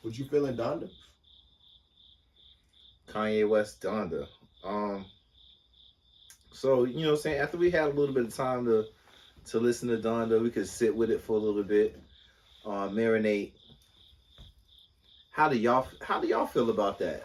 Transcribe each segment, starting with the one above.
What you feeling, Donda? Kanye West, Donda. So you know what I'm saying, after we had a little bit of time to listen to Donda, we could sit with it for a little bit, marinate. How do y'all feel about that?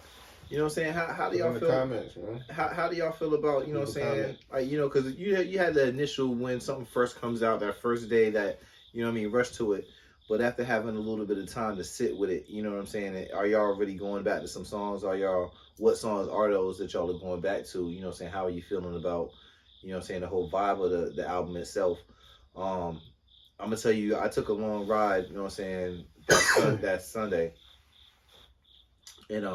You know what I'm saying? How do Put y'all in the feel? comments, man. How do y'all feel about, you know Leave what a I'm saying, comment. like, because you had the initial, when something first comes out, that first day, that, you know what I mean, rush to it, but after having a little bit of time to sit with it, you know what I'm saying, are y'all really going back to some songs? Are y'all, what songs are those that y'all are going back to? You know what I'm saying, how are you feeling about, you know what I'm saying, the whole vibe of the album itself? um I'm gonna tell you, I took a long ride, you know what I'm saying, that Sunday, and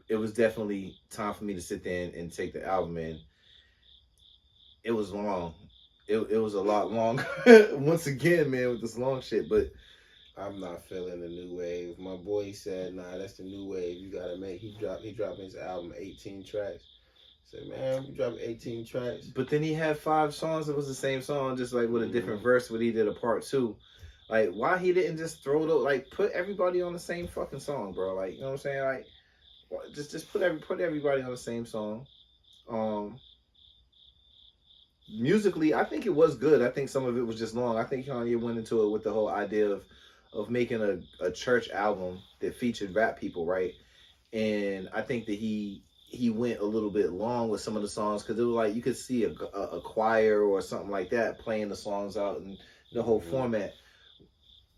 it was definitely time for me to sit there and take the album in. It was long. It was a lot long. Once again, man, with this long shit. But I'm not feeling the new wave. My boy said, "Nah, that's the new wave. You gotta make." He dropped his album 18 tracks. I said, "Man, you dropped 18 tracks." then he had 5 songs that was the same song, just like with a different Mm-hmm. verse. But he did a part two. Like, why he didn't just throw the, like, put everybody on the same fucking song, bro? Like, you know what I'm saying? Like, just put everybody on the same song. Um, Musically, I think it was good. I think some of it was just long. I think Kanye went into it with the whole idea of making a church album that featured rap people, right? And I think that he went a little bit long with some of the songs, because it was like you could see a choir or something like that playing the songs out, and the whole Mm-hmm. format.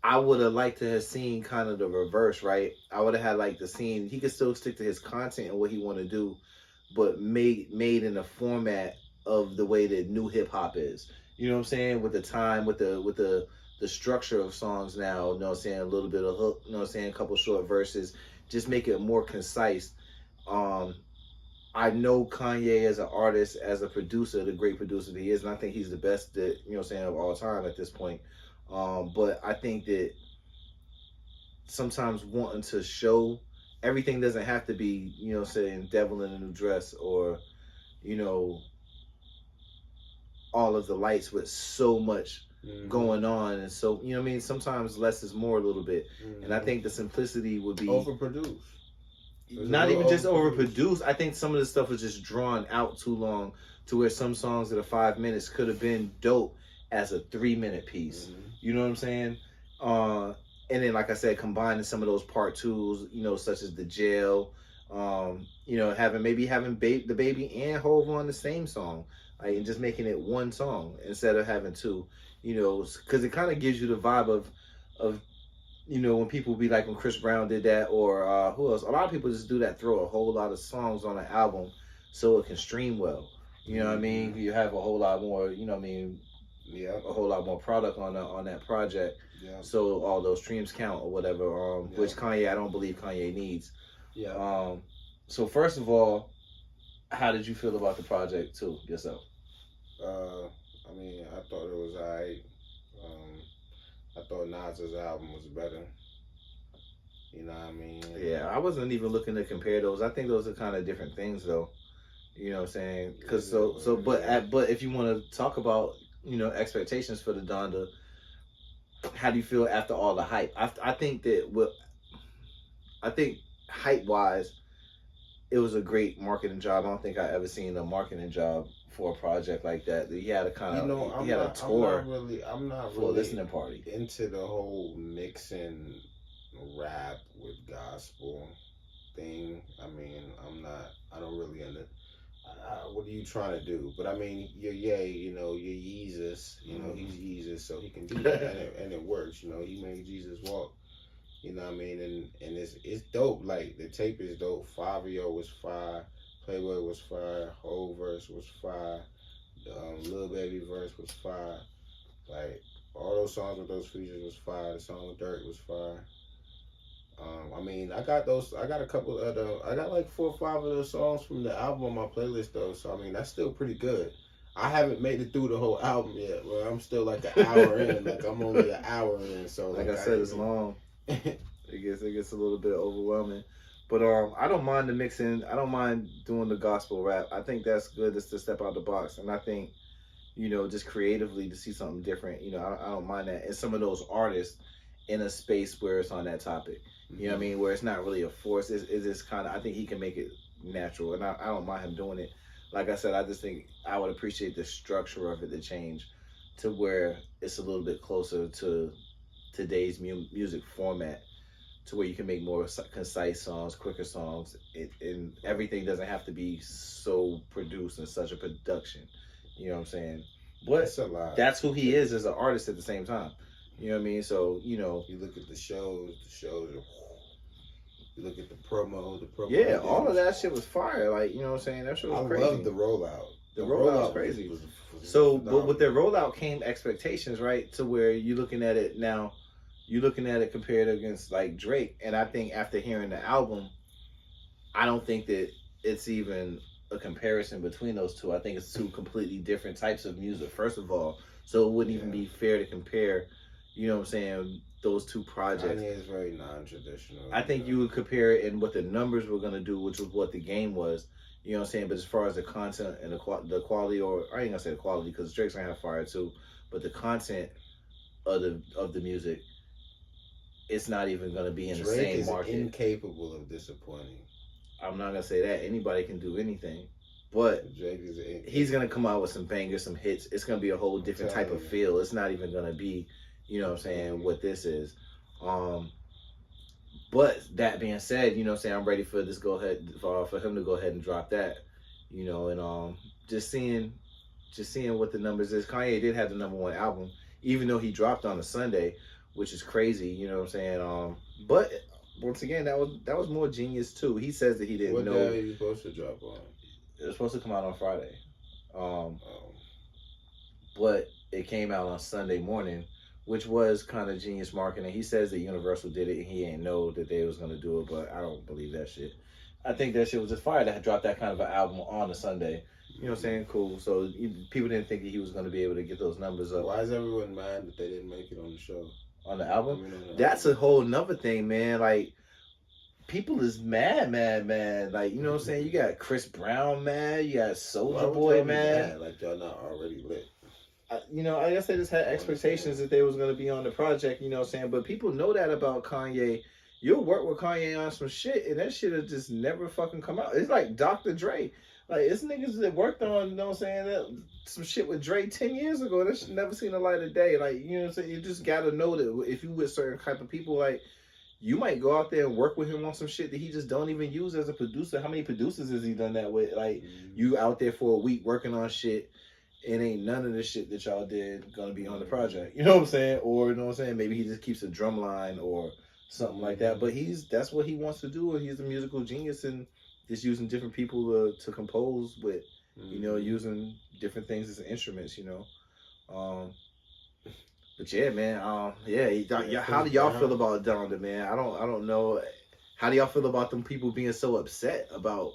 I would have liked to have seen kind of the reverse, right? I would have had like the scene. He could still stick to his content and what he want to do, but made in the format of the way that new hip hop is. You know what I'm saying? With the time, with the structure of songs now. You know what I'm saying? A little bit of hook. You know what I'm saying? A couple short verses. Just make it more concise. Um, I know Kanye as an artist, as a producer, the great producer that he is, and I think he's the best that, you know what I'm saying, of all time at this point. But I think that sometimes wanting to show everything doesn't have to be, you know, saying devil in a new dress, or, you know, all of the lights with so much Mm-hmm. going on. And so, you know what I mean, sometimes less is more a little bit. And I Mm-hmm. think the simplicity would be Overproduced. It was a not little even just overproduced. overproduced. I think some of the stuff was just drawn out too long, to where some songs that are 5 minutes could have been dope as a 3 minute piece. Mm-hmm. You know what I'm saying? Uh, and then, like I said, combining some of those part twos, you know, such as the jail, you know, having the baby and Hove on the same song, like, and just making it one song instead of having two. You know, because it kind of gives you the vibe of you know, when people be like, when Chris Brown did that, or who else? A lot of people just do that, throw a whole lot of songs on an album so it can stream well. You know what I Mm-hmm. mean? You have a whole lot more, you know what I mean, Yep. a whole lot more product on that project. Yep. So all those streams count or whatever. Which Yep. Kanye, I don't believe Kanye needs. Yep. Um, so first of all, how did you feel about the project too yourself? Uh, I mean, I thought it was alright. Um, I thought Nas's album was better. You know what I mean? Yeah, I wasn't even looking to compare those. I think those are kind of different things, though. You know what I'm saying? It Because is what it is. but if you want to talk about, you know, expectations for the Donda, how do you feel after all the hype? I think that I think hype wise, it was a great marketing job. I don't think I ever seen a marketing job for a project like that. He had a kind You of know, he I'm had a not. I'm not tour really. I'm not for a really listening party. into the whole mixing rap with gospel thing. I mean, I'm not. I don't really under. What are you trying to do? But I mean, you're Ye. You know, you're Yeezus. You know, he's Yeezus, so he can do that, and it works. You know, he made Jesus walk. You know what I mean? And it's dope. Like the tape is dope. Fabio was fire. Playboy was fire. Whole verse was fire. Lil Baby verse was fire. Like all those songs with those features was fire. The song with Dirk was fire. I mean, I got those. I got a couple of the. I got like 4 or 5 of those songs from the album on my playlist though. So I mean, that's still pretty good. I haven't made it through the whole album yet. Well, I'm still like an hour in. Like I'm only an hour in. So Like I like I said, ain't it's even. long. It gets a little bit overwhelming. But I don't mind the mixing. I don't mind doing the gospel rap. I think that's good, just to step out the box. And I think, you know, just creatively to see something different. You know, I don't mind that. And some of those artists, in a space where it's on that topic. You know what I mean? Where it's not really a force. It's just kind of, I think he can make it natural, and I don't mind him doing it. Like I said, I just think I would appreciate the structure of it to change to where it's a little bit closer to today's music format, to where you can make more concise songs, quicker songs, and everything doesn't have to be so produced and such a production. You know what I'm saying? But It's a lot. that's who he is as an artist at the same time. You know what I mean? So, you look at the shows are. You look at the promo. Yeah, all of that shit was fire. Like, you know what I'm saying? That shit was crazy. I love the rollout. The rollout was crazy. Was so, but with their rollout came expectations, right? To where you're looking at it now, you're looking at it compared against like Drake. And I think after hearing the album, I don't think that it's even a comparison between those two. I think it's two completely different types of music, first of all. So it wouldn't even be fair to compare, you know what I'm saying, those two projects. Kanye is very non-traditional. I think you would compare it in what the numbers were going to do, which was what the game was. You know what I'm saying? But as far as the content and the quality, or I ain't gonna say the quality because Drake's gonna have fire too, but the content of the music, it's not even gonna be in the same market. Drake is incapable of disappointing. I'm not gonna say that anybody can do anything, but he's gonna come out with some bangers, some hits. It's gonna be a whole different type of feel. It's not even gonna be, you know what I'm saying, what this is. But that being said, you know what I'm saying, I'm ready for this for him to go ahead and drop that, you know, and just seeing what the numbers is. Kanye did have the #1 album, even though he dropped on a Sunday, which is crazy, you know what I'm saying. But once again, that was more genius too. He says that he didn't know. What day are you supposed to drop on? It was supposed to come out on Friday, but it came out on Sunday morning, which was kind of genius marketing. He says that Universal did it and he ain't know that they was going to do it, but I don't believe that shit. I think that shit was just fire to have dropped that kind of an album on a Sunday. You know what I'm saying? Cool. So people didn't think that he was going to be able to get those numbers up. Why is everyone mad that they didn't make it on the show? On the album? That's a whole nother thing, man. Like, people is mad. Like, you know what I'm saying? You got Chris Brown mad. You got Soulja Boy mad. Like, y'all not already lit. You know, I guess they just had expectations that they was going to be on the project, you know what I'm saying? But people know that about Kanye. You'll work with Kanye on some shit, and that shit will just never fucking come out. It's like Dr. Dre. Like, it's niggas that worked on, you know what I'm saying, some shit with Dre 10 years ago. That shit never seen the light of day. Like, you know what I'm saying? You just got to know that if you with certain type of people, like, you might go out there and work with him on some shit that he just don't even use as a producer. How many producers has he done that with? Like, you out there for a week working on shit, and ain't none of the shit that y'all did gonna be on the project. You know what I'm saying? Or, you know what I'm saying? Maybe he just keeps a drum line or something like that. But that's what he wants to do. He's a musical genius and just using different people to compose with, you know, using different things as instruments, you know. But yeah, man. How do y'all feel about Donda, man? I don't know. How do y'all feel about them people being so upset about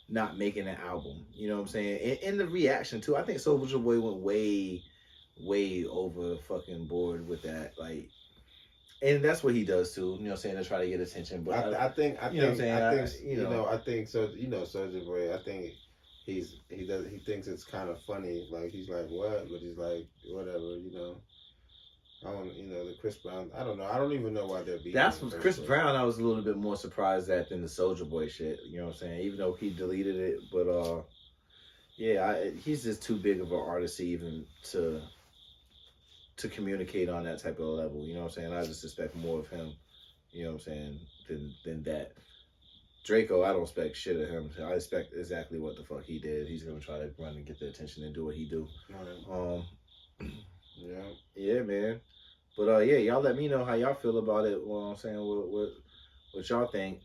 not making an album? You know what I'm saying? And the reaction too. I think Soulja Boy went way over fucking board with that. Like, and that's what he does too. You know what I'm saying? To try to get attention. But I think Soulja Boy. I think he thinks it's kind of funny. Like, he's like, what? But he's like, whatever, you know. The Chris Brown. I don't know. I don't even know why they're beating. That's what Chris Brown. I was a little bit more surprised at than the Soulja Boy shit. You know what I'm saying? Even though he deleted it, but he's just too big of an artist even to communicate on that type of level. You know what I'm saying? I just expect more of him. You know what I'm saying? Than that. Draco, I don't expect shit of him. I expect exactly what the fuck he did. He's gonna try to run and get the attention and do what he do. Right. Yeah, man. But y'all let me know how y'all feel about it. What I'm saying, what y'all think.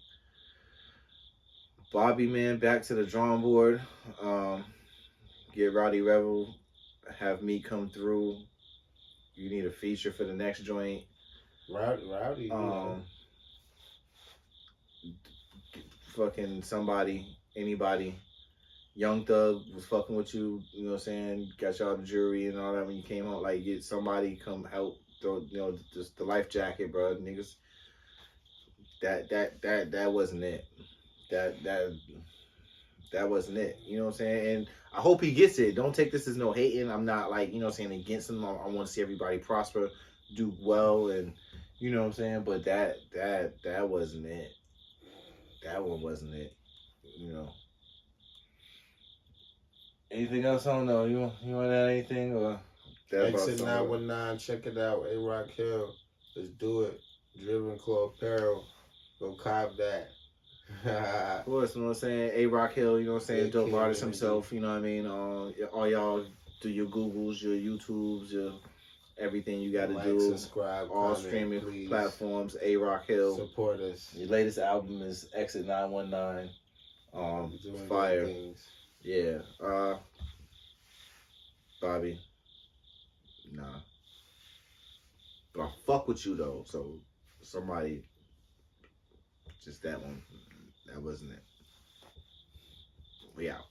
Bobby, man, back to the drawing board. Get Rowdy Rebel, have me come through. You need a feature for the next joint. Rowdy. Fucking somebody, anybody. Young Thug was fucking with you, you know what I'm saying? Got y'all the jury and all that when you came out. Like, get somebody come help throw, you know, just the life jacket, bro. Niggas, that wasn't it. That wasn't it. You know what I'm saying? And I hope he gets it. Don't take this as no hating. I'm not, like, you know what I'm saying, against him. I want to see everybody prosper, do well, and, You know what I'm saying? But that wasn't it. That one wasn't it. You know. Anything else? I don't know. You want to add anything or that about Exit 919. Check it out. Arok Hill. Let's do it. Driven Claw Apparel. Go cop that. Of course, you know what I'm saying? Arok Hill, you know what I'm saying? Big Dope King artist Energy. himself, you know what I mean? All y'all do your Googles, your YouTubes, your everything you got to do. Subscribe, all comment, streaming please. platforms. Arok Hill. Support us. Your latest album is Exit 919. Doing Fire. good things. Yeah. Bobby. Nah. But I fuck with you though. So somebody, just that one. That wasn't it. We out.